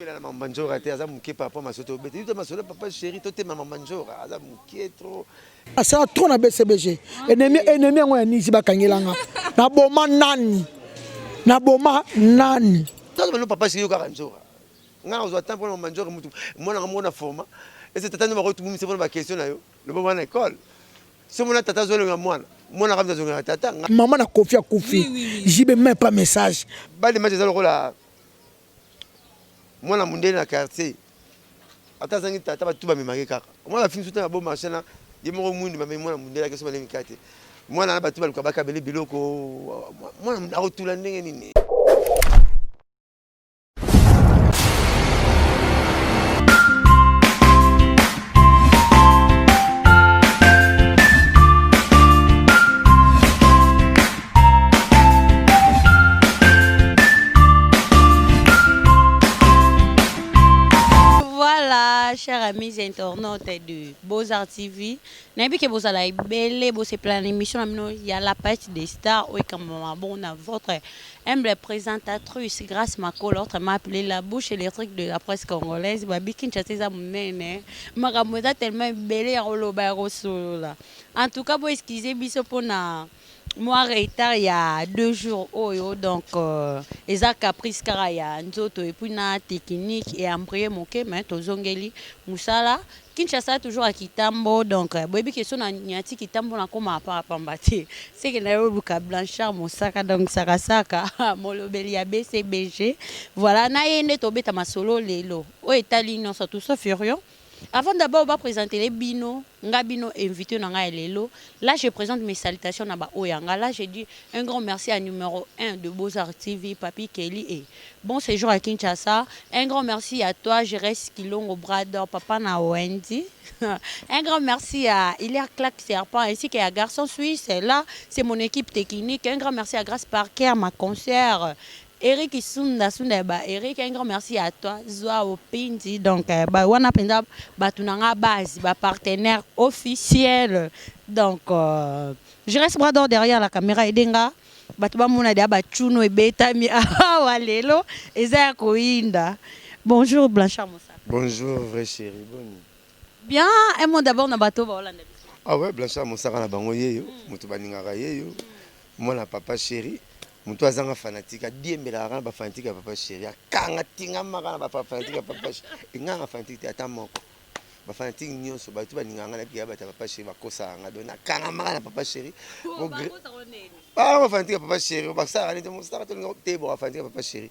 Maman Manjora, tu as mouqué papa, ma soto, tu as ma soto, papa chéri, tu es maman Manjora, tu as mouqué trop. Ça trop na BCBG. Ennemi ngo ya nisi bakangilanga. Na boma nani. Na boma nani. Tu as papa chéri au Karanjora. Nga on attend pour maman Manjora, moi na forma. Et c'est tata nous va tout le monde se pose la question là yo. Le moment à l'école. Si mon tata zo le moi na ramza zo tata. Maman na Kofi a Kofi. J'y vais même pas message. Ba de match za le rôle moi na mundé na quartier. Ata zangi tata ba tuba memake kaka. Moi la fin soutenir na bon marché na. Ye mo mundu mame moi na mundé la question ba lemikate. Moi na ba tuba le kabaka bele biloko. Moi na rotula ndenge nini. Chers amis internautes de Beaux-Arts TV, n'importe que vous allez belle, vous c'est plein d'émissions, il y a la page des stars, oui comme bon à votre humble présentatrice grâce ma l'autre m'a appelé la bouche électrique de la presse congolaise, Babi Kinshasa ça m'mène, ma ramoda tellement belle en lobaro solo là. En tout cas, vous excusez biso pour na moi retard il y a 2 jours donc eza caprice car ya nzoto et puis na technique et embrayé moké mais tozongeli musala Kinshasa toujours à Kitambo donc boyebi question na nyati Kitambo na koma pa pambati c'est que na yo luka Blanchard mosaka donc saka molobeli ya BCBG voilà na yende tobeta masolo lelo o etali non tout ça furieux. Avant d'abord, on va présenter les Bino. Ngabino invité Nanga Lelo. Là, je présente mes salutations à Oyanga. Là, j'ai dit un grand merci à numéro 1 de Beaux-Arts TV, Papi Kelly et bon séjour à Kinshasa. Un grand merci à toi, Jérès Kilongo Brador, Papa na Wendy. Un grand merci à Hilaire Clac Serpent ainsi qu'à Garçon Suisse. Là, c'est mon équipe technique. Un grand merci à Grace Parker, ma concert. Eric Isunda Eric, un grand merci à toi. Zoa Opindi, donc, wana penda batunanga base, partenaire officiel. Donc, je reste bras d'or derrière la caméra edenga. Batuba muna dia bachuno e betami walelo eza koinda. Bonjour Blanchard Moussa. Bonjour vrai chéri, bon. Bien, un mot d'abord na bato ba Hollande. Ah ouais, Blanchard Moussa na bango yeyo, mutu baninga yeyo. Moi na papa chéri. Mutu azanga fanatique a diembela ran ba fanatique papa chéri akanga tinga maka na ba fanatique papa chéri nganga fanatique ata moko ba fanatique nyonso ba tu ba ninganga na biya ba papa chéri ba kosa nga dona kanga maka na papa chéri ba fanatique papa chéri ba sa ani mo sta to te bo fanatique papa chéri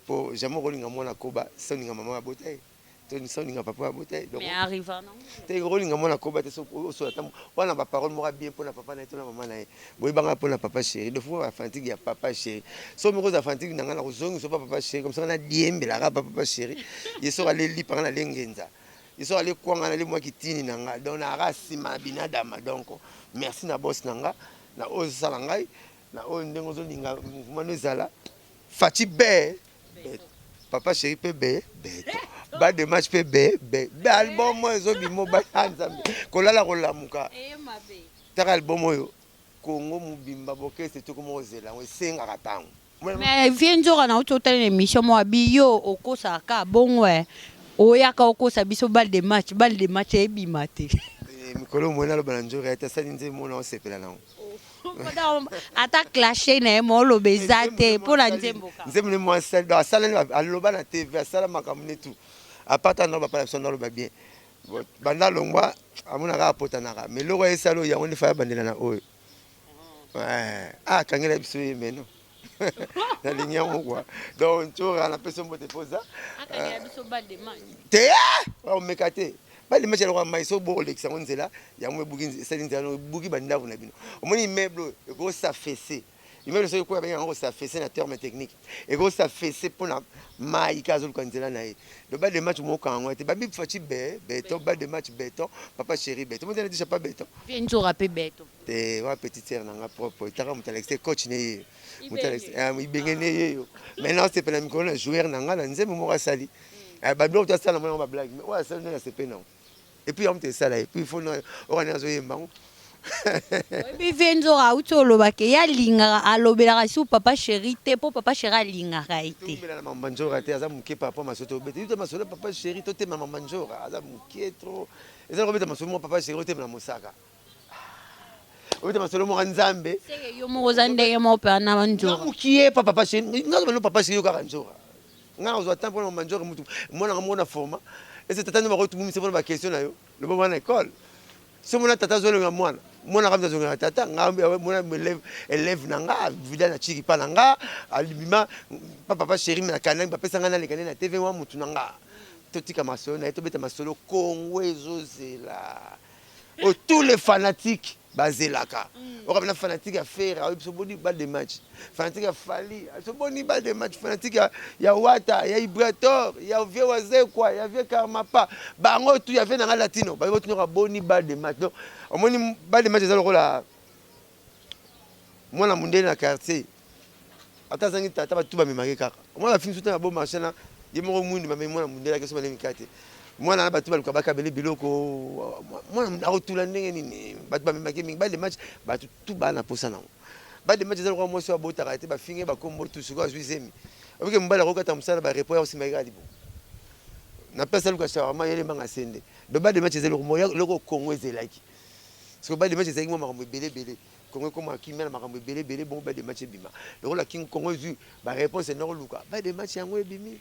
po jamo rolinga mona koba soninga mama botai Tony Soninga papa botai mais arriva non te rolinga mona koba te so tam wana ba parole mora bien pour na papa na to na mama na boy banga pour na papa chéri de fois fanatique ya papa chéri so mo za fanatique nanga na kozongi so papa chéri comme ça na diembe la papa chéri yeso aller li par na lengenza yeso aller kwanga na le moi kitini nanga donc na rasima binadama donc merci na boss nanga na ozala ngai na o ndengo zo linga mouvement ezala fati be papa chéri pe be beto ba de match pe be album moi zo bimo ba nzambe kolala kolamuka taka album oyo Congo mubimba boke c'est tout comme ozela ngo senga katango mais viens na hôtel émission moi biyo okosa ka bongwe oyaka okosa biso bal de match e bimate mikolo mona lo banjora eta sali nze mona osepela nango ata clasher na mo lo bezate pour la nzemboka nzemne mo sala aloba na TV sala makamune tout apata na ba personne na lo ba bien banda longwa amuna ka apota na mais loko esalo ya on fa bandela na oyo kangela biso yemeno na linya ngwa donc tora na personne bote poza akangela biso bal de match te o mekate bali match lo ma iso bo lexa nzela ya mo buki selinza no buki banda na bino omoni immeuble go s'affaisser immeuble so ko ba ngo s'affaisser na terme technique et go s'affaisser pour na mai kazo ko nzela na le bal de match mo kango te babi fati beto bal de match beto papa chéri beto mo tena déjà pas beto viens tu rapper beto te wa petite sœur nanga propre tara mo tala coach ne mo tala ibengene yo maintenant c'est pena mikolo joueur nanga na nzembo mo kasali ba bloc ta sala mo ba blague mais wa sala na c'est pas non et puis on te sala et puis il faut on a zo yembango oyebi ve nzoka auti olobaka ye alingaka alobelaka si papa chéri te mpo papa chéri alingaka ye te tombela na mama nzoka te aza moke papa masolo tobeta yuta masolo papa chéri totema mama nzoka aza moke trop eza kobeta masolo mo papa chéri otemela mosaka obeta masolo moko nzambe seke yo moko oza ndenge moko mpe na banzoka mokie pa papa chéri ngaka bano papa chéri okaka nzoka ngaka ozwa temps mpona mama nzoka mutu monaka moko na forma ese tata nde bakotumimisa mpona baquestion na yo lobo mwana école so mona tata azolenga mwana mwana kamza azongaka tata mona élève na nga vida na chiki pa na nga alibima papa chéri na kanangi bapesa nga naleka nde na tv mwa mutu na nga totika masolo na ye tobeta masolo kongo ezozela tous les fanatiques bazelaka okabina fanatique ya fer soboni bal de match fanatique ya fali soboni bal de match fanatique ya wata ya ibrator ya vie wazekwa ya vie karmapa bango tu ya vie nanga latino bayo tunoka boni bal de match donc omoni bal de match eza lokola mwana mundele na quartier ata zangi tata batu bamemaki kaka omona film soutana bo marché na ye moko mwindi bamemi mwana mundele akeso balemika te mwana na bato baluka bakabeli biloko mwana akotula ndenge nini bato bamemaki mingi bale match bato tu bana posa nango bale match eza lokola mwasi abotaka te bafinge bakombo tu sikoyo azwi zemi obike mobali akokata mosala barepo ya kosimaka libo napesa luka shawarma yelembanga sende do bale match eza loko kongo ezelaki siko bale match ezalaki mwa makambo ebelebele kongo ekoma kimia na makambo ebelebele bongo bale match ebima lokola king kongo ezwi bareponse nakoluka bale match yango ebimi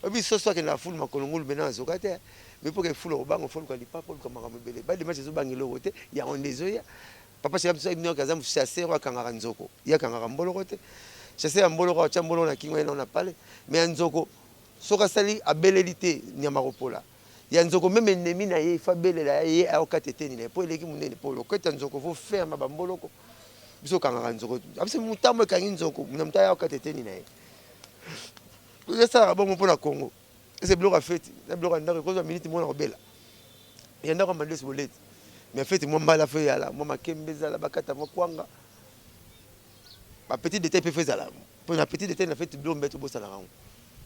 obi soso akende na fulu makolo ngulu mena azoka te mais pour que fulu obango fulu kalipa pour kama kamebele ba de match zo bangelo kote ya ondezoya papa chéri biso ibino kaza chasser wa kangaka nzoko ya kangaka mbolo kote chasser ya mbolo ko cha mbolo na kingo ina na pale mais nzoko soka sali abelelité nyama kopola ya nzoko même ennemi na ye fa belela ye akatete ni po eleki munene po loketa nzoko fo ferme ba mbolo ko biso kangaka nzoko abise mutambo kangi nzoko munamta akatete ni na ye esalaka bongo mpona congo ese biloko ya feti na biloko ya ndako ekozwa miniti mwana kobela ya ndako ya mandesi boleti mais feti mwa mbala fo eyala mwa makembe ezala bakata mwa kwanga bapetit détail mpe fo ezala mpona petit détail na feti biloko mbe tobosalaka yango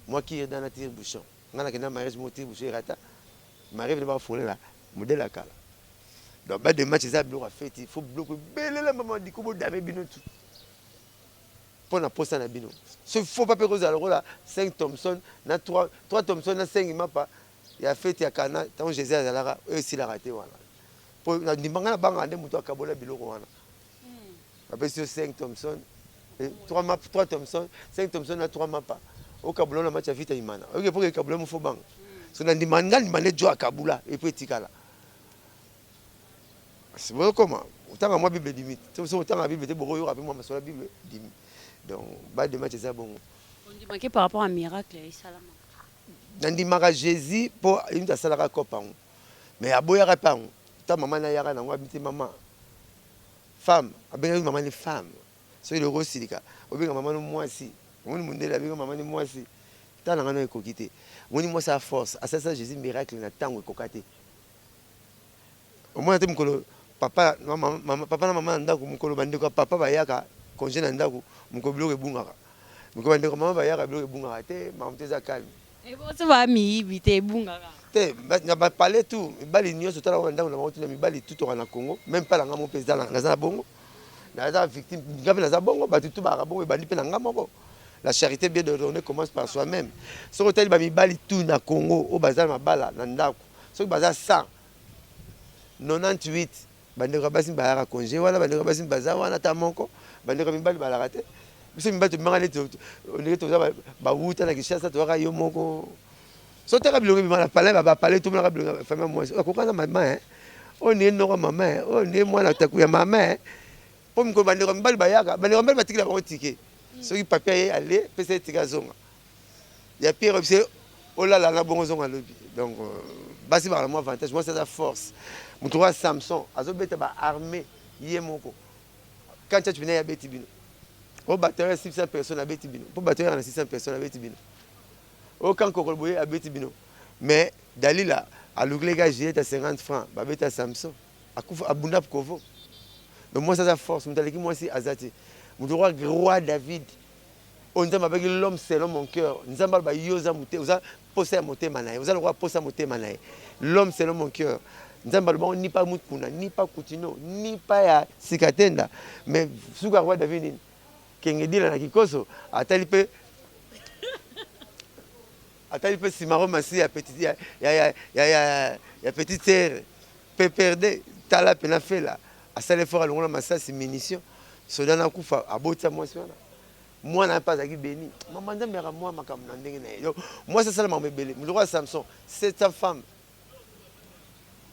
mwa kiri dana tire bouchon ngai nakenda mariage mo tire bouchon erata mariage ne bafolela modele ya kala donc ba de match eza biloko ya feti fo biloko ebelela mama diko bodame bino tu mpona posa na bino so faut pas peko za lokola 5 Thompson na 3 Thompson na 5 mapa ya fete ya kana tant Jésus azalaka esilaka te wana po na ndimanga na banga nde mutu akabola biloko wana apesi 5 Thompson 3 Thompson 5 Thompson na 3 mapa okabola na match ya vita imana oke po ke mo fo banga so na ndimanga ndimane jo akabula et puis etikala c'est bon comment autant moi bible limite so autant la bible te boko yo rappeler moi masolo bible limite. Donc, bas de match ça bon. On dit manqué par rapport à miracle et salama. Nandimaka Jésus pour une ta salara copain. Mais aboya rapang. Ta maman na yara na ngwa maman. Femme, abenga maman ni femme. So il rose silika. Obenga maman no mwasi. Moni mundela benga maman ni mwasi. Ta na ngano ekokite. Moni moi sa force. À ça Jésus miracle na tango ekokate. Au moins te mukolo papa na maman ndako mukolo bandeko papa bayaka congé na ndako mukolo biloko ebungaka mukolo bandeko mama bayaka biloko ebungaka te makambo te eza kalme eboso bamiyibi te ebungaka te na bapale tu mibali nyonso tala wana ndako na bango tuna mibali tu toka na congo même mpe na nga moko mpe naza na bongo naza victime nga mpe naza bongo bato tu baka bongo ebandi mpe na nga moko la charité bien ordonnée commence par soi-même soki otali bamibali tu na congo oyo baza na mabala na ndako soki baza 100 98 bandeko basi bayaka congé wana bandeko basi baza wana ta moko bandeko mibali balaka te biso mibali tobimaka neti ondenge toza bawuta na kishasa tozaka yo moko so taka bilongo bimaka na palin bapale tomonaka bilongo famille mwasi akokana mama oyo ndenge noko mama oyo ndenge mwana taku ya mama mpo mikolo bandeko mibali bayaka bandeko mibali batikila bango tike soki papier ye ale pesa etika zonga ya pire biso olala na bongo zonga lobi donc basi bakala mwa avantage mwasi aza force moto wa Samson azobeta baarmée ye moko quand tu viens abeti bino o batteur 600 personnes abeti bino po batteur na 600 personnes abeti bino o quand kokol boye abeti bino mais Dalila aluglega Juliette à 50 francs babeta Samson akufa abunda kovo donc moi ça a force mutaleki moi si azati moto roi David on nzamba avec l'homme selon mon cœur nzamba ba yoza muté oza posa moté manaye oza le roi posa moté manaye l'homme selon mon cœur nzamba lobango ni pa mukuna ni pa kutino ni pa ya sikatenda mais suka roi David nini kenge dila na kikoso atali pe simaro masi ya petit ya petite terre pe perdre tala pena fela asale fort alongola masasi munition soda na kufa abota mwasi wana mwana pas azaki béni maman nzambe ya moi makambo na ndenge na yo moi c'est ça la mamebele le roi Samson c'est sa femme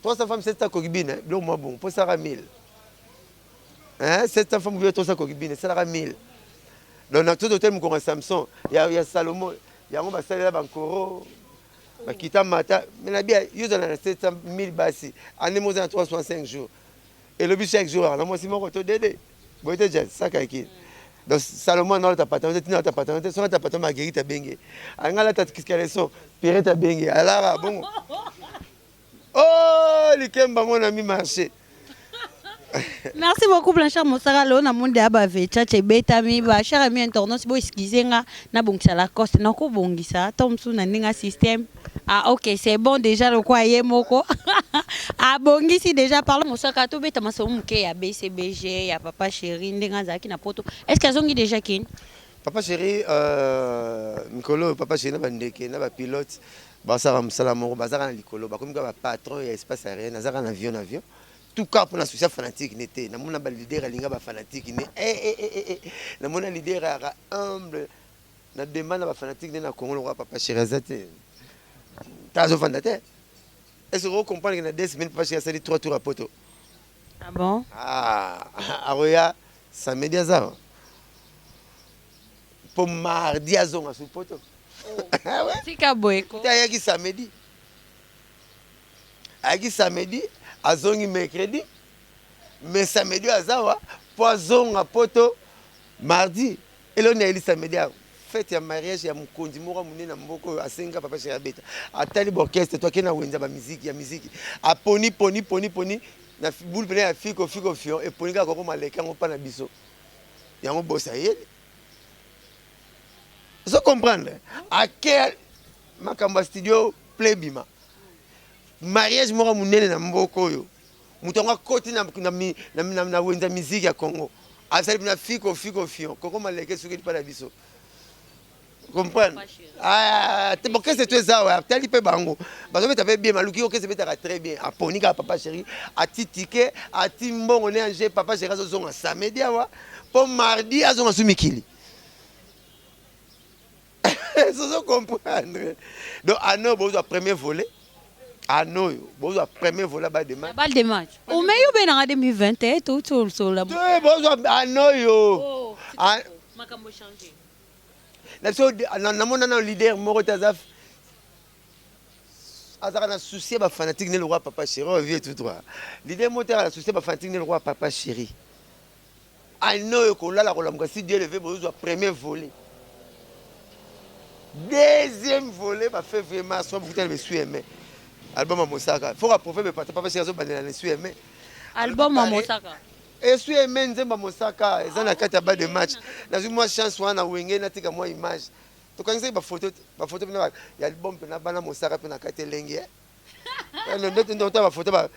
300 femmes, c'est ta concubine. Donc, moi, bon, pour ça, 1000. Hein? C'est ta femme, pour ça, concubine, c'est la 1000. Donc, dans tout hôtel, mon Samson, il y a Salomon, il y a un bassin là, Bankoro, Bakita Mata. Mais la bien, il y a 700 000 bassi. En est à 365 jours. Et le but, chaque jour, alors, moi, c'est mon retour d'aider. Bon, c'est déjà ça, qui donc, Salomon, non, t'as pas tant, t'as pas tant, t'as pas tant, Marguerite, t'as bengé. Alors, là, t'as qu'est-ce qu'elles sont, Pierre, t'as bengé. Alors, bon. Oh, Likemba, mon ami marché. Merci beaucoup Blanchard Mosaka lo na monde aba vecha chebeta mi ba cher ami internaute bo excusenga na bongisa la coste na ko bongisa tomsu na ninga système. Ah OK, c'est bon déjà le quoi moko. Ah bongisi déjà parle Mosaka to beta maso muke ya BCBG ya papa chéri ndinga zaki na poto. Est-ce qu'ils ont déjà kin? Papa chéri Mikolo papa chéri na bandeke na ba pilote. Basara msalamoro bazara na likolo bakomi ka ba patron ya espace aérien nazara na avion tout cas pour la société fanatique n'était na mona ba leader alinga ba fanatique ne na mona leader ara humble na demande ba fanatique na Congo le roi papa chéri azate tazo fandate est-ce que vous comprenez que na 2 semaines papa chéri a sali 3 tours à poto. Ah bon? Ah aroya samedi azara pour mardi azonga sur poto. Tika boyeko. Ayaki samedi, azongi mercredi, mais samedi azawa, poisson à poto mardi. Et là on est samedi fête ya mariage ya mukonzi moko munene na mboko asenga papa chéri beta. Atali orchestre toi kena wenza ba musique a poni na boule pene ya fiko fion et poni ka ko maleka ngo pa na biso. Yango bossa yeli. Vous comprenez? À quel makamba studio plebima mariage moko munene na mboko yo mutonga koti na wenza musique ya Congo asali na fiko fion koko maleke suki pa na biso comprendre ah te bon qu'est-ce que tu es ça tali pe bango parce que tu avais bien maluki OK c'est peut-être très bien a ponika papa chéri a ticket a timbongo ne anje papa chéri azonga samedi awa pour mardi azonga sumikili. Vous comprendre. Donc, Anno, vous avez premier volet. Anno, vous avez premier volet bas de match. Balle de match. Au meilleur ben en 2021 tout sur la. Vous avez Anno yo. Makambo changer. Na mona leader Morotazaf. Azara na souci ba fanatique ne le roi papa chéri, on vient tout droit. Leader moteur na souci ba fanatique ne le roi papa chéri. Anno yo ko la ko si Dieu le veut, vous avez premier volet. Deuxième volet, va faire vraiment soit vous avez su aimer. Album à Mosaka. Faut rapprocher mais papa chéri bandana ne su aimer. Album à Mosaka. Et su aimer nzemba Mosaka, ils ont la carte bas de match. Dans une moi chance wana wenge na tika moi image. To quand c'est ba photo il y a album na bana Mosaka pe na carte lengi. Non non ba photo ba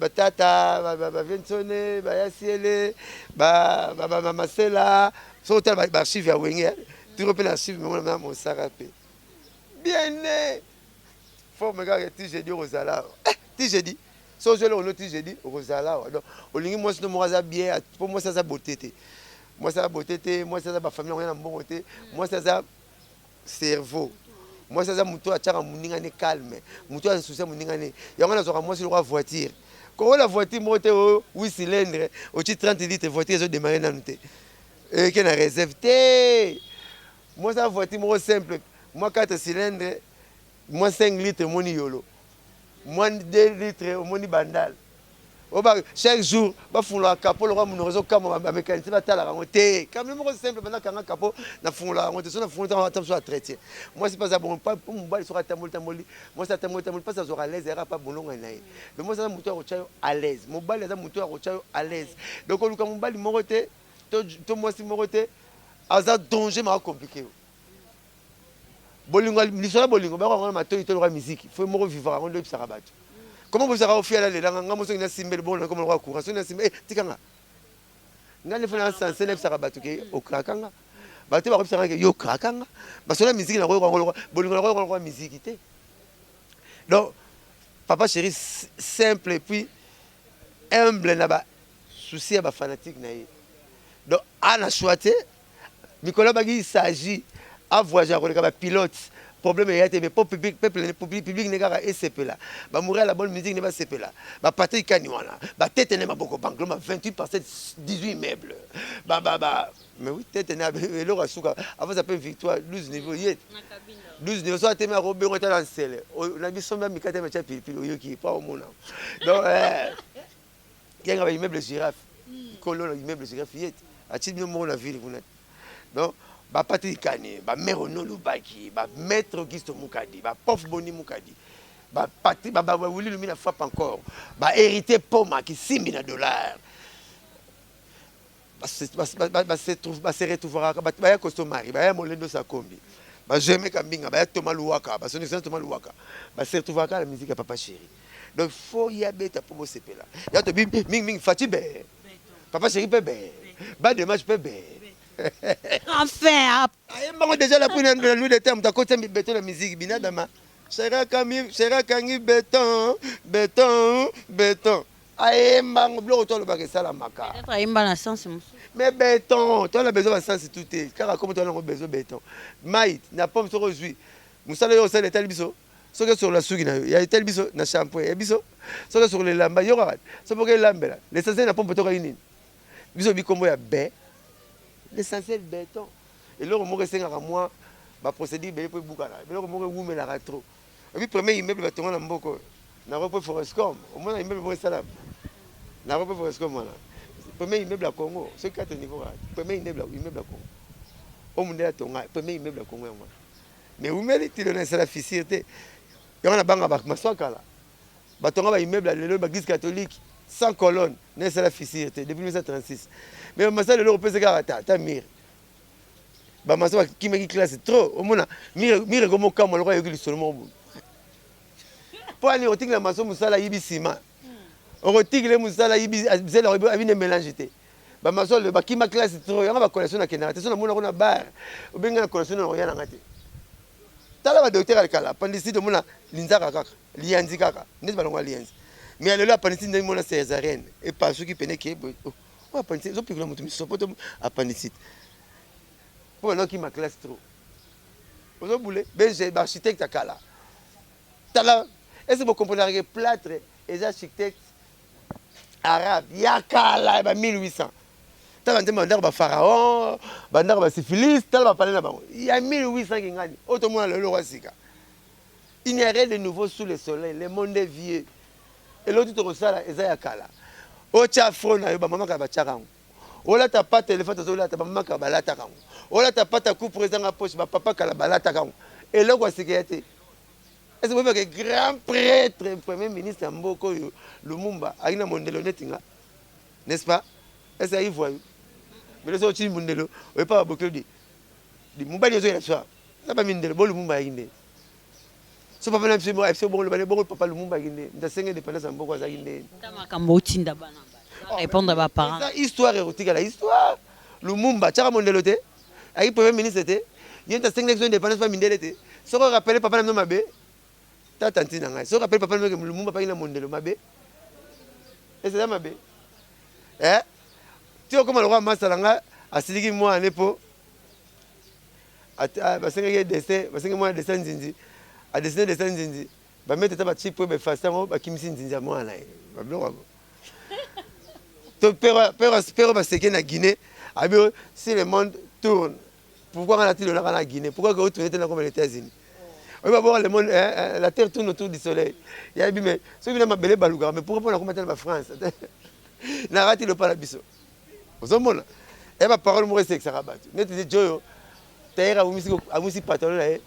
tata ba viensone ba yasiele ba masela so tel ba archive ya wenge. Tu repères l'archive, mais on a mon sarapé. Bien né. Faut me regarder, tu j'ai dit Rosala. Tu j'ai dit. So je le tu j'ai dit Rosala. Donc, au lieu moi c'est moi bien, pour moi ça beauté. Moi ça beauté, moi ça ba famille on a bon côté. Moi ça cerveau. Moi ça muto a tchara muninga ne calme. Muto a souci muninga ne. Ya on a zo moi c'est le roi voiture. Quand la voiture monte au 8 cylindres, au 30 litres voiture zo démarrer na nute. Et qui na réserve té. Moi, ça voiture simple. Moi, 4 cylindres, moi, 5 litres, mon yolo. Moi, 2 litres, mon bandal. Chaque jour, je fais le capot, je fais le capot, je fais le capot, je fais quand même simple, maintenant, le capot, je fais le capot, moi, c'est pas ça, bon, pas pour moi, je suis moi, ça pas ça, à l'aise, pas bon. Mais moi, ça, je suis à l'aise. Mon bal, je suis à l'aise. Donc, quand mon bal, je moi, si je aza danger ma compliqué bolingo lisala bolingo ba ngona matoyi to la musique faut mo vivre on le sarabatu Comment vous avez fait aller là? Nga moso ina simbe le bon comme le roi courant. So ina simbe tikanga. Nga ne fona sanse ne sara batuke o krakanga. Batu ba kopsanga ke yo krakanga. Ba so la musique na roi bolingo na roi musique té. Donc papa chéri simple et puis humble na ba souci à ba fanatique na ye. Donc ana choité Nicolas Bagui il s'agit à voyager avec les pilotes. Problème est mais pour public n'est pas SCP là. Bah mourir la bonne musique n'est pas SCP là. Bah Patrick Kanywana. Bah tête n'est pas beaucoup banque. 28 par 7 18 meubles. Bah mais oui tête n'est pas l'or à souka. Avant ça peut victoire 12 niveaux yet. 12 niveaux soit téma robé on est dans celle. On a mis son même mikate matcha pile qui pas au monde. Donc il y a un immeuble girafe. Colonne immeuble girafe yet. A titre de mon la ville vous n'êtes. Donc ba Patrick Kane, ba Merono Lubaki, ba Maître Auguste Moukadi, ba Prof Boni Moukadi, ba Patrick, ba Willy Lumina frappe encore, ba hérité Poma qui $6 000. Ba se retrouvera, ba ya Kostomari, ba ya Molendo Sakombi, ba Jemé Kambinga, ba ya Thomas Louaka, ba son excellence Thomas Louaka, ba se retrouvera la musique à Papa Chéri. Donc il faut y habiter pour me séparer là. Il y a to ming Fatibé, Papa Chéri Pébé, ba dommage Pébé. Enfin, déjà la première nous de terme t'as côté béton la musique binadama sera kangi béton aye mbango blo to le ba ça la maka peut-être il m'a la sens mais béton toi la besoin de sens tout est car comme toi on besoin béton maït n'a pas se rejoui musala yo ça tel biso ce que sur la souki na ya tel biso na shampoing et biso ce que sur les lamba yo rat c'est pour que lambela l'essentiel na pompe to ka nini biso bikombo ya bé l'essentiel béton et là on me resté à moi va procéder bien pour boucana mais là on me remet la trop et puis premier immeuble va tourner en boko na repos Forestcom au moins immeuble pour ça na repos Forestcom là premier immeuble à Congo c'est 4 niveaux premier immeuble à Congo au monde là tonga premier immeuble à Congo moi mais où met il dans la ficité il y a banga ba maswaka là ba tonga ba immeuble à l'église catholique sans colonne n'est la ficité depuis 1936 mais masala le repose garata ta mire ba masala qui me classe trop au mona mire comme comme le roi yokili seulement pour aller au tigre la maso musala yibisima au tigre musala yibi zela abine mélangeté ba masala le ba qui ma classe trop yanga ba collection na kenara te sona mona kuna bar ou benga na collection na yana ngate tala ba docteur alkala appendicite mona linzaka kaka lianzi kaka ndezi ba longwa lianzi mais le appendicite ndenge mona césarienne et pas ceux qui penaient qui oh appendicite zo pikula mutu misopoto appendicite pour non qui ma classe trop ozo boule ben j'ai architecte akala tala est-ce que vous comprenez que plâtre et architecte arabe yakala ba 1800 tala ndema ndako ba pharaon ba ndako ba syphilis tala ba parler na bango il y a 1800 ngani auto mona le roi sika il n'y a rien de nouveau sous le soleil le monde est vieux et l'autre to sala eza yakala o cha frona yo ba mama ka ba chakango ola ta pas téléphone to ola ta mama ka ba lata kango ola ta pas ta coup président à poche ba papa ka la ba lata kango et là quoi sécurité est-ce que vous voyez que grand prêtre premier ministre Mboko Lumumba aina mondelo netinga n'est-ce pas est-ce que vous voyez mais les autres mondelo ou pas beaucoup dit mubali zo ya soir ça ba mindelo bo Lumumba inde so papa na msimo FC bon le bon papa Lumumba inde ndasenga dépendance Mboko za inde tamakambo utinda bana répondre à ma parent ça histoire érotique la histoire Lumumba tchaka mondelo te ai premier ministre te yenta senga indépendance pas mindelo te so ko rappeler papa na mabe tante na ngai so rappelle papa que Lumumba pas ina mondelo mabe et c'est ça mabe tu vois comment le roi masalanga asiliki moi nepo basenga dessin basenga moi dessin nzinzi a dessiner dessin nzinzi ba mettre ta ba chip ba façon ba kimisi nzinzi moi na ba bloko to pero ba seke na Guinée abi si le monde tourne pourquoi on a-t-il là en Guinée pourquoi que tourner comme les États-Unis on va voir le monde la terre tourne autour du soleil il y a mais ceux qui n'ont pas belé baluga mais pourquoi on a commenté la France na rati le pas biso ozomona et ma parole mo reste ça rabat net dit joyo taira umisi patron là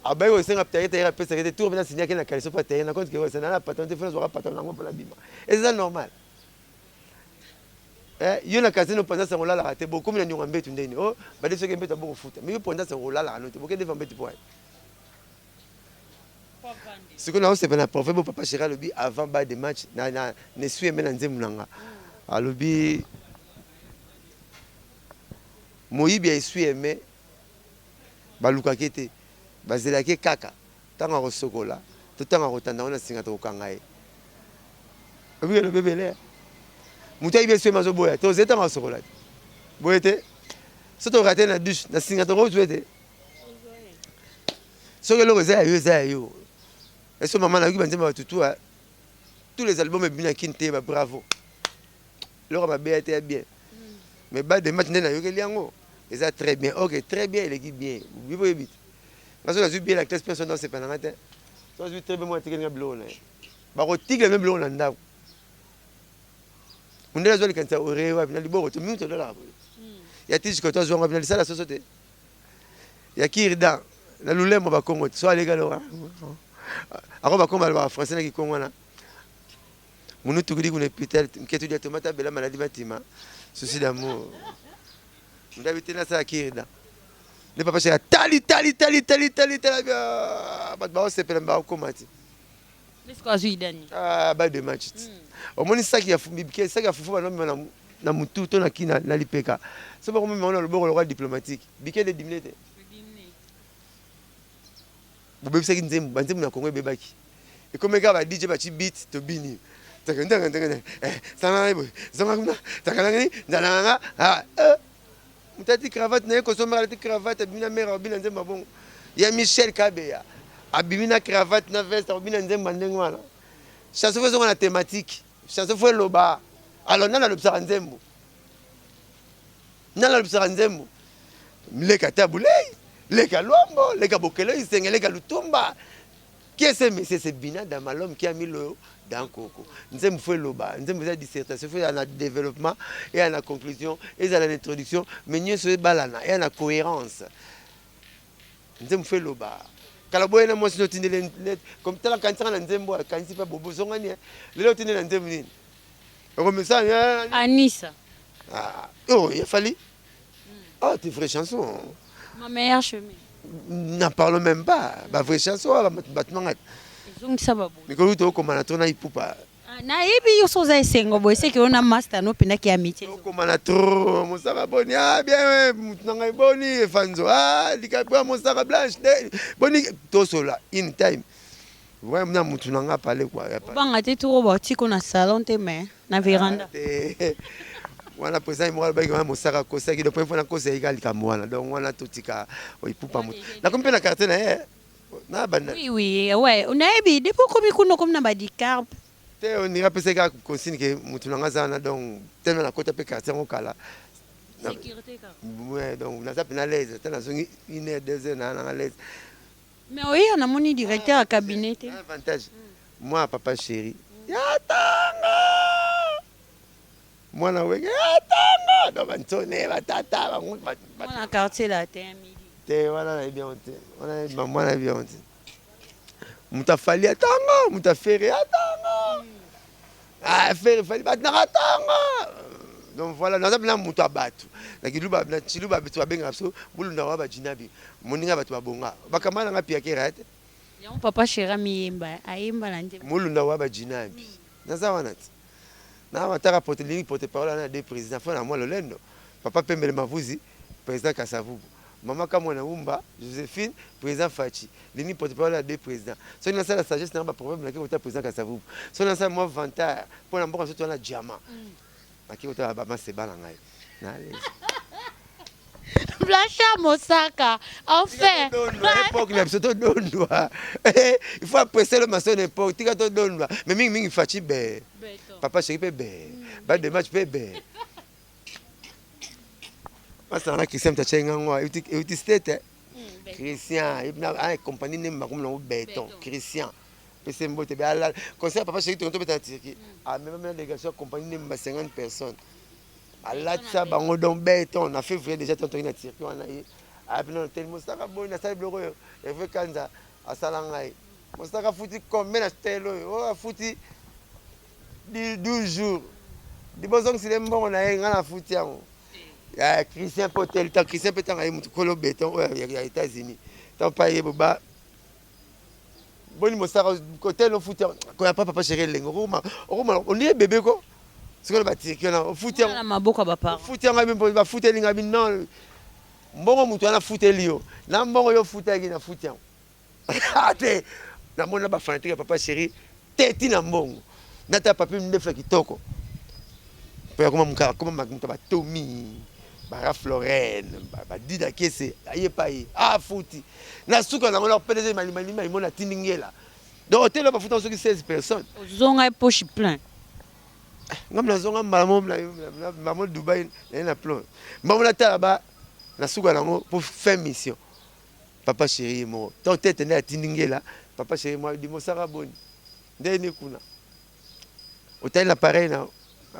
abaye o senga taira pesa que tout bien signé que na kaliso pas taira na compte que ça na patron de France aura patron nango pour la bima et c'est normal yo na casino pendant ça on la raté beaucoup mais nyonga mbetu ndeni oh ba de ce que mbetu bon foot mais yo pendant ça on la note beaucoup de mbetu pour Ce qu'on a c'est un prophète pour papa chéri lobby avant bas des matchs na ne suis même nzembo nanga a lobby moyibi a suis aimé baluka kete bazela ke kaka tanga ko sokola to tanga ko tanda ona singa to kangaye obi le bébé mutai be suis mazo boya to zeta ko sokola boyete soto raté na douche na singa to ko tuete soki eloko eza ya yo eso mama nayoki banzembo batutu tous les albums ebimi na kini te bravo eloko mabeya te ya bien mais ba de match nde nayokeli yango eza très bien ok très bien eleki bien bibo yebi te nga soki nazwi bien la classe personne osepananga te so nazwi très bien mo atekelinga biloko na ye bakotikela me biloko na ndako mundele azwa likanisa ore wapi na liboko to mingi todolaka boye ya tijiko to azwanga wapi na lisala soso te ya kirdan na lulembo bakongo so aleka loka ako bakongo balobaka français na kikongo wana munu tukudi kuna hôpital mketu dia tomata bela maladi batima souci d'amour ndabi tena sa kirda ne papa chéri tali bato baosepela baokomati ba de match omoni saki ya fumbi saki ya fufu banomema na mutu to na kina na lipeka so bakomema na loboko lokwa diplomatique bike de dimine te bobebisaki nzembo banzembo na kongo ebebaki ekomeka ba dj bachi beat to bini mutati cravate na ye kosomaka lati cravate abimi na mare abimi na nzembo bongo ya michel kabeya abimi na cravate na veste abimi na nzembo ndenge wana chanson fo ezonga na thématique chanson fo eloba alors nana alobisaka nzembo leka tabulei leka lombo leka bokelo isenge leka lutumba qui est ce monsieur c'est Bina Damalom qui a mis le dans Coco nzembo fo eloba nzembo eza dissertation fo na développement et na conclusion et na introduction mais nyonso ebalana et na cohérence nzembo fo eloba kala boye na mwasi notindele comme tala kansanga na nzembo kanisi pa bobo zongani lelo tindele na nzembo nini okomisa Anissa oh il a fallu oh tes vraies chansons ma meilleure chemin n'en parle même pas ba vraie chanson batmanga ezongisa babo mikolo to komana to na ipupa nayebi yo soza esengo boye seke ona master no pendaki ya métier komana trop mosaka boni bien mutu na ngai boni efanzo likabwa mosaka blanche boni tosola in time vraiment na mutu na nga pale quoi banga te toko batiko na salon te mais na véranda wana président moral ba ngama mosaka kosaki le point fona kosa ika likambo wana donc wana totika oipupa mutu na kompe na carte na ye na banda oui ouais onayebi depuis komi kuno comme na badicarbe te on ira pesa ka consigne que mutu na nga zana donc tellement na kota pe carte ngo kala sécurité ka ouais donc na zapi na l'aise tena zongi 1 heure 2 heures na l'aise mais oui on a moni directeur à cabinet avantage moi papa chéri ya tanga mwana wenge atanga do bantone batata bango na quartier là te midi te wana na bien te wana mwana bien te mutafali atanga mutafere atanga faire fali batanga atanga donc voilà nous avons mutu abatu na kiluba na chiluba betu babenga so bulunda wa bajinabi moninga batu babonga bakamana nga pia kerate ya papa chéri miyemba ayemba na nje mulunda wa bajinabi naza wana na mataka porte parole na deux présidents fona moi lolendo papa Pembele Mavuzi président Kasavubu mama Kamona Umba Joséphine président Fachi lini porte parole na deux présidents so na sala sagesse na ba problème na ke président Kasavubu so na sala moi vantar pour na mboka soto na diamant akikota ba maseba na ngai na Blancha Mosaka enfin époque la soto dondwa il faut apprécier le maçon époque tika to dondwa mais mingi Fachi be papa chéri pe be ba de match pe be asa na Christian tachenga ngwa uti state Christian ibna a compagnie ne makum no béton Christian pese mbote be ala conseil papa chéri to beta Turquie a même la délégation compagnie ne 50 personnes ala tsa bango donc béton na février déjà tonton na Turquie on a a bien tellement ça bon na ça bloqué et veut kanza asala ngai mostaka futi combien na stelo oh futi 12 jours di bozong sile mbongo na ye ngana futi yango ya Christian Potel ta Christian Petanga ye mutu kolo béton ya États-Unis tant pa ye boba boni mosaka côté no foutu ko ya papa chéri lengo on est bébé ko c'est que bati que na foutu na maboko ba par foutu ngabi ba foutu linga bi non mbongo mutu ana foutu lio na mbongo yo foutu ki na foutu ate na mona ba fanatique papa chéri teti na mbongo nata papi ndefa kitoko po comme muka comme muta ba Tommy ba Florene ba Dida Kese aye pai fouti na suka na ngona PDG malima imona tiningela donc hôtel ba foutu soki 16 personnes zonga poche plein ngam na zonga maman maman Dubai na plan maman ta ba na suka na ngo pour faire mission papa chéri mo to tete na tiningela papa chéri mo di mosaka boni ndeni kuna hôtel l'appareil na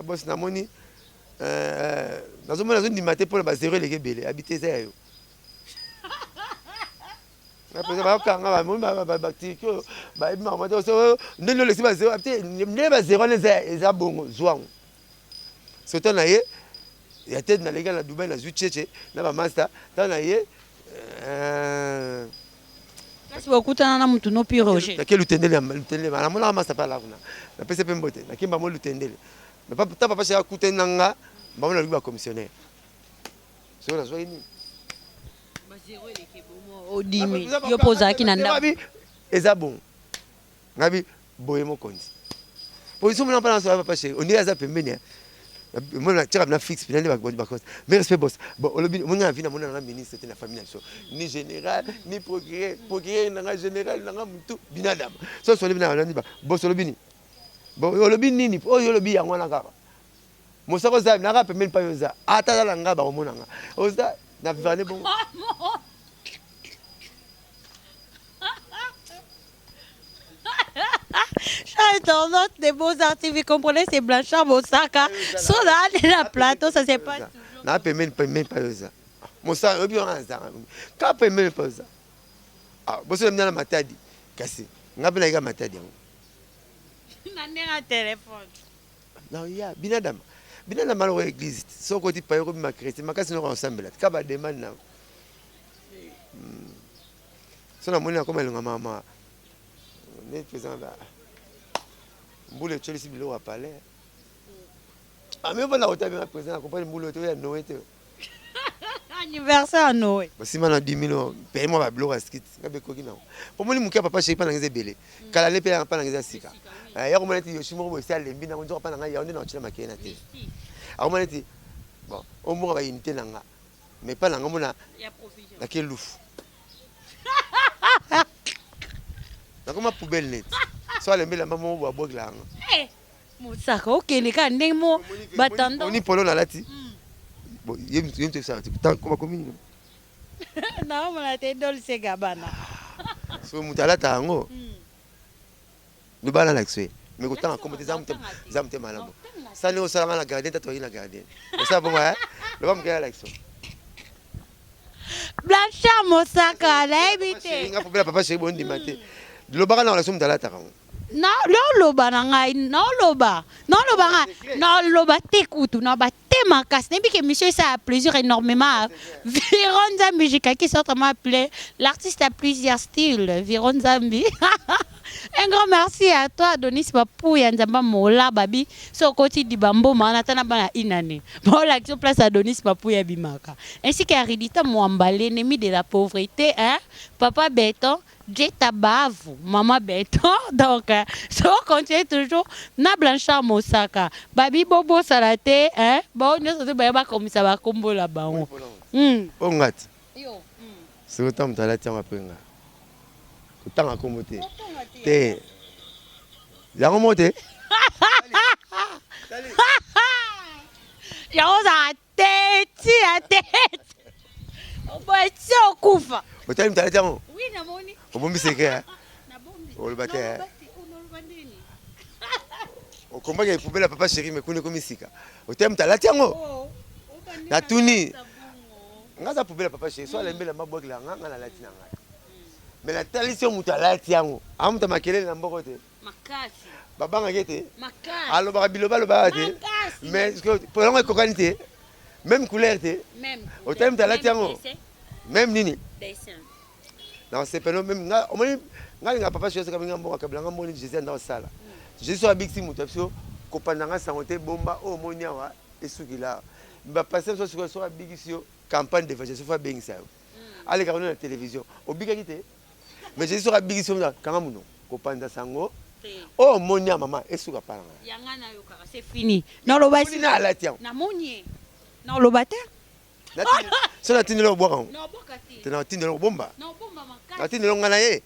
boss na moni nazomona zondimate mpona bazero eleke ebele habite eza yayo apesa bakanga bamoni babatiki oyo bayebi makamate ndenge olesi bazero te ndenge bazero wana eza bongo zwango soto na ye ya tete nalega na Dubai nazwi cheche na bamaster ntango na ye kasi bakutana na mutu no pi roger nake lutendele namonaka master mpe ala kuna napesi mpe mbote nakimba mo lutendele ta papa chéri akutani na nga bamona luki bacommissionnaire soki nazwaki nini yo mpo ozalaki na ndako eza bon ngabi boye mokonzi position mona mpa nasoa papa chéri ondire aza pembeni mona tiaka na fixe pina nde bakonzi mais respect boss bon olobi moni na vi na mona nanga ministre te na famille na biso ni général ni procureur nanga général nanga mutu binadama so olobi na nani ba boss olobi ni bon olobi nini oyo olobi yango wana kaka mosako oza naka pembeni mpa yo oza ata aza na nga bakomona nga oza na vivane bongo internaute des Beaux-Arts TV, comprenez, c'est Blanchard Mosaka. Sur la plateau, ça c'est pas. Na pembeni mpa yo oza mosaka obi wana aza ka pembeni mpa oza boso lemina na matadi kasi nga mpe nayika matadi yango na téléphone non ya binadama maloko église soko oti paye kobima chrétien makasi noko osambela ka bademande na so namoni akoma elonga mama ne président mbula etiolisi biloko ya palais mais mpona kotabima président akompani mbula oyo ya noe te anniversaire à Noé basima na 10 000 paye mwa babiloko ya skit nga bekoki nango mpo moni moke ya papa chéri mpa nanga eza ebele kala le mpe mpa nanga eza sika ya komona eti yoshi moko boye esi alembi nango nzoka mpa nanga yango nde na otila makeye na te akomona eti bon omonga baunité na nga mais mpa nanga mona nake lufu nakoma poubelle net so alembela mama moko boabwakela yango mosaka okende ka ndenge mo batanda oni polo nalati yebakomi naomona te Dolce Gabbana so moto alata yango lobana na kiso ye mais kotanga kombo te eza motema malamu sani osalanga na gardien tata oyi na gardien osala bongo loba mokela na kiso Blanchard Mosaka nayebi te nga popela papa chéri bondima te lobaka na relation moto alataka yango noloba na ngai noloba te kutu noloba te makasi nayebi ke monsieur ça a plaisir énormément Viron Nzambi jikaki sortement appelé l'artiste a plusieurs styles Viron Nzambi un grand merci à toi Adonis Papouya Nzamba Mola Babi Sokoti Dibambo Manatana Bana Inane bon l'action place Adonis Papouya Bimaka ainsi qu'à Ridita Mwamba l'ennemi de la pauvreté hein papa Béton Jeta Bavu, maman Béton, donc, ça continue toujours. Na Blanchard Mosaka, Babi Bobo Salate, hein, bon, nous sommes pas comme ça va combo là-bas. Ongat. C'est autant que tu as la tienne à prendre. Autant à commoter. T'es. La remontée. Y'a un tête, à tête. On va être au coufa. Autant que tu as la tienne. Oui, Namoni. Obombi secret. Olobate. Okomba ke poubelle papa chéri me kune komisika. Otem talati yango. Na tuni. Ngaza poubelle papa chéri so alembela mabwakela nganga na lati na ngai. Mais la talisio mutalati yango. Amuta makele na mboko te. Makasi. Babanga kete. Makasi. Allo ba biloba lo ba te. Mais pour longue cocanité. Même couleur te. Même. Otem talati yango. Même nini. Dessin. Non, c'est pas même ngalinga papa chéri saka minga mboka kabla ngamboni Jésus anda osala Jésus a biksi mutu biso kopandanga sangote bomba o moniawa esukila ba passer so a biksi yo campagne d'évangélisation fa bengisa yo ale ka na télévision obika kite mais Jésus a biksi yo kanga muno kopanda sango o monia mama esuka paranga yanga na yo kaka c'est fini non lo basi na alatia na monie non lo bata so na tindelo boka non bokati te na tindelo bomba non bomba makasi na tindelo ngana ye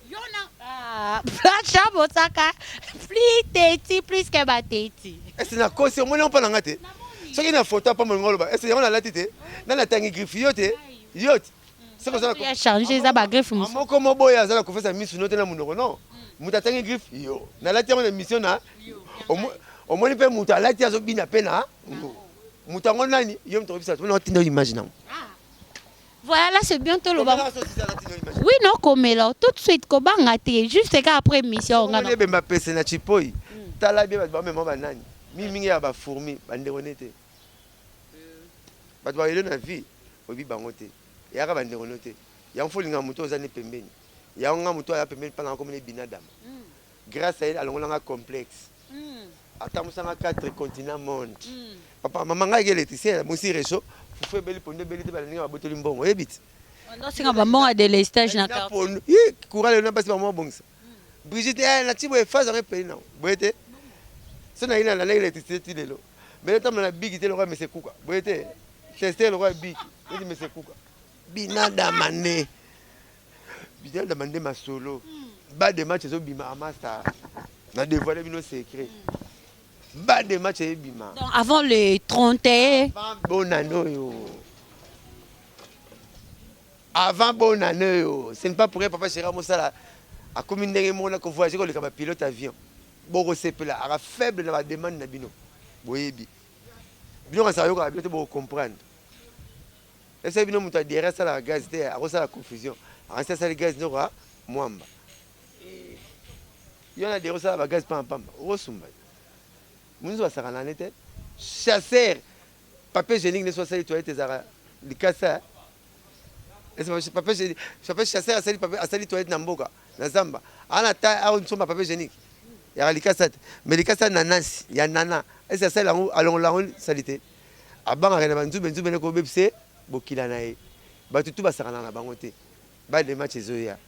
yona Blancha Mosaka plus teti plus que bateti est-ce na kosi o monia mpana ngate soki na photo pa mo ngolo ba est-ce yona lati te na tangi griffe yote yote c'est comme ça ya changer ça ba griffe musu amoko moboya zala kofesa misu note na munoko non muta tangi griffe yo na lati ya mission na au moins pe muta lati ya zo bina pena muta ngonani yo mto bisa tu na tinda image na voilà là c'est bientôt le bas oui non comme là tout de suite ko banga te juste qu'après mission on a bemba pese na chipoi tala bien ba même ba nani mingi ya ba fourmi ba nderonete ba ba ile na vie obi bango te ya ka ba nderonete ya mfolinga muto ozani pembeni ya nga muto ya pembeni pana comme les binadam grâce à elle alongolanga complexe atamusanga 4 continents monde papa maman nga électricien musi réchaud faut beli ponde beli te balinga ba botoli mbongo ebit on singa ba mbongo de l'estage na carte courant na basi ba mo bongisa Brigitte na tibo efase en pays na boyete so na ina na électricité ti lelo mais tam na big te le roi monsieur kuka boyete tester le roi big dit monsieur kuka binada mané binada mandé ma solo ba de match zo bima master na dévoiler bino secret ba de match e bima donc avant le 31 bonne année yo avant bonne année yo ce n'est pas pour papa chéri mosala a commune ndenge mona ko voyager ko le ka pilote avion boko sepela ara faible na ba demande na bino boyebi bino ka sa yo ka bino bo comprendre ese bino muta derrière ça la gaz te a ça la confusion en ça le gaz ndora mwamba yona derrière ça la gaz pam osumba munzo basakana nete chasseur papier génique ne soit ça les toilettes zara likasa est-ce papier chasseur asali papier asali toilette na mboka na zamba ana ta a nsoma papier génique ya likasa mais likasa nanasi ya nana est-ce ça la along salité abanga rena banzu ne ko bebse bokila na ye batutu basakana na bango te ba de match ezoya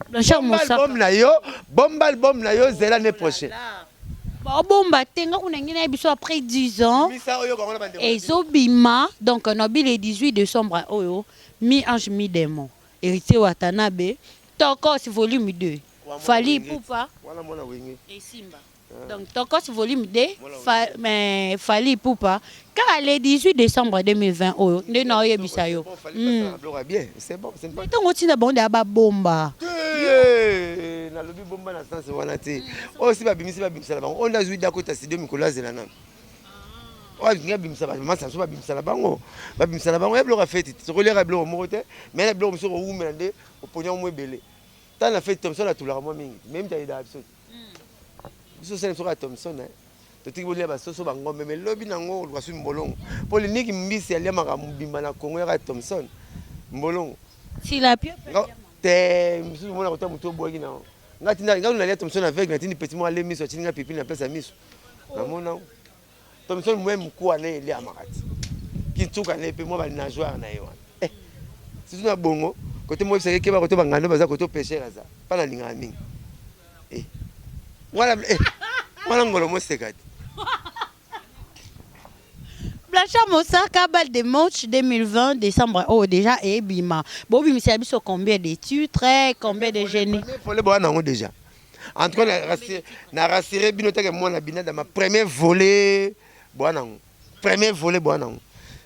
Blancha Mosaka bomba album na yo zela l'année prochaine bomba tenga kunengina biso après 10 ans et zobima donc nobi le 18 décembre oyo mi ange mi démon héritier Watanabe Tokos volume 2 Fali Poupa wala mona wengi et Simba donc Tokos volume 2 mais Fali Poupa car le 18 décembre 2020 oyo nde na oyebisa yo bien c'est bon c'est pas donc otina bonde aba bomba na lobi bomba na sens wana te aussi ba bimisi la bango on a joué d'akota studio Nicolas Zelana wa binga bimisa ba masa so ba bimisa la bango ya bloka fête to kolera bloka mo te mais na bloka so ko umela nde oponya mo ebele ta na fête Thompson la tulaka mo mingi même ta ida absolu so c'est so ka Thompson to tiki bolia ba so bango mais lobi nango lo kasu mbolongo poliniki mbisi aliamaka mbimba na Congo ya Thompson mbolongo si la pio te musu mona ko ta muto bogi na ngati na ngalu na lia Thompson avec na tini petit mo ale miso chininga pipi na pesa miso na mona Thompson même kwa na ile amakati kintuka na pe mo ba na joueur na yo si tu na bongo côté mo seke ba côté bangano baza côté pêcheur za pa na linga mingi wala ngolo mo sekati Blancha Mosaka bal de match 2020 décembre oh déjà et bima bobi misa biso combien de titres combien de génies faut le boire nango déjà en tout cas na rassurer bino teke moi na bina dans ma premier volet boire nango premier volet boire nango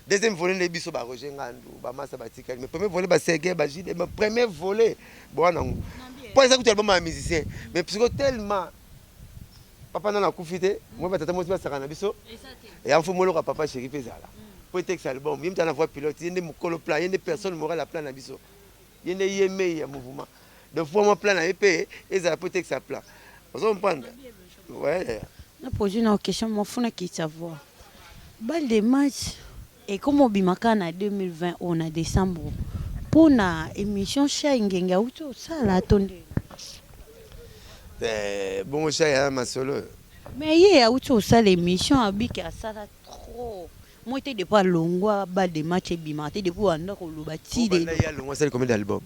deuxième volet les biso ba Roger Ngandu ba masa batika mais premier volet ba Serge Bajide mais premier volet boire nango pour ça que tu album un musicien mais parce que tellement papa na kufite moi batata mo ba sakana biso et en faut molo ka papa chéri pezala pour texte album yim tana voix pilote yende mukolo plan yende personne morale la plan na biso yende yeme ya mouvement de fois mon plan na épée et ça pour texte plan vous comprenez ouais na poser une question mon fona qui savoir bal de match et comme bimaka na 2020 on a décembre pour na émission chez Ngenga Uto ça la attendez. Bon chat ya masolo. Mais il y a Uto ça l'émission abiki ça la trop. Moi j'étais depuis longwa ba de match bimate depuis anda ko lobati de. Il y a longwa ça combien d'albums?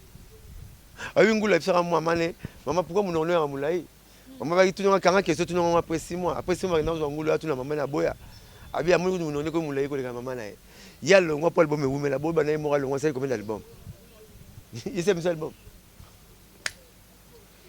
Ah oui ngula fera moi mané. Maman pourquoi mon honneur à moulai? Maman va tout dans 40 questions tout dans après 6 mois. Après 6 mois dans ngula tout dans maman na boya. Abi amu nous non ko moulai ko le maman na. Il y a longwa pour album mais la boba na mo longwa ça combien d'albums? Il sait mes albums.